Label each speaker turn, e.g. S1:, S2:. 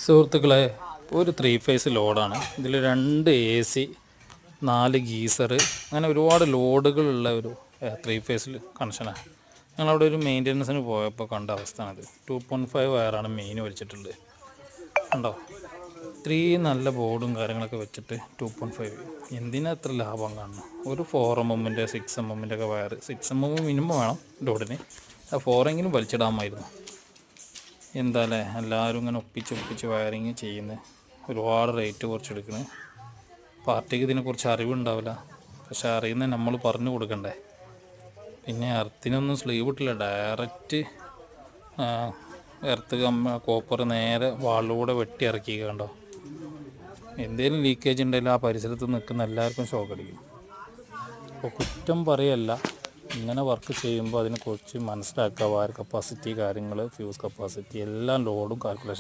S1: സുഹൃത്തുക്കളെ, ഒരു 3 ഫേസ് ലോഡാണ്. ഇതിൽ 2 AC, 4 ഗീസർ, അങ്ങനെ ഒരുപാട് ലോഡുകളുള്ള ഒരു 3 ഫേസിൽ കണക്ഷനാണ്. ഞങ്ങളവിടെ ഒരു മെയിൻ്റനൻസിന് പോയപ്പോൾ കണ്ട അവസ്ഥയാണിത്. 2.5 വയറാണ് മെയിൻ വലിച്ചിട്ടുള്ളത്. കണ്ടോ, ഇത്രയും നല്ല ബോർഡും കാര്യങ്ങളൊക്കെ വെച്ചിട്ട് 2.5. എന്തിനാ എത്ര ലാഭം കാണണം? ഒരു 4mm 6mm ഒക്കെ വയർ, 6mm മിനിമം വേണം ലോഡിന്. 4 വലിച്ചിടാമായിരുന്നു. എന്താല്ലേ എല്ലാവരും ഇങ്ങനെ ഒപ്പിച്ച് വയറിങ് ചെയ്യുന്നത്. ഒരുപാട് റേറ്റ് കുറച്ചെടുക്കണേ. പാർട്ടിക്ക് ഇതിനെക്കുറിച്ച് അറിവുണ്ടാവില്ല, പക്ഷെ അറിയുന്നത് നമ്മൾ പറഞ്ഞു കൊടുക്കണ്ടേ. പിന്നെ എർത്തിനൊന്നും സ്ലീവ് ഇട്ടില്ല, ഡയറക്റ്റ് എർത്ത് കോപ്പർ നേരെ വാളിലൂടെ വെട്ടി ഇറക്കി. കണ്ടോ, എന്തെങ്കിലും ലീക്കേജ് ഉണ്ടെങ്കിൽ ആ പരിസരത്ത് നിൽക്കുന്ന എല്ലാവർക്കും ഷോക്ക് അടിക്കും. അപ്പോൾ കുറ്റം പറയല്ല, ഇങ്ങനെ വർക്ക് ചെയ്യുമ്പോൾ അതിനെക്കുറിച്ച് മനസ്സിലാക്കുക. വയർ കപ്പാസിറ്റി, കാര്യങ്ങൾ, ഫ്യൂസ് കപ്പാസിറ്റി, എല്ലാം ലോഡും കാൽക്കുലേഷൻ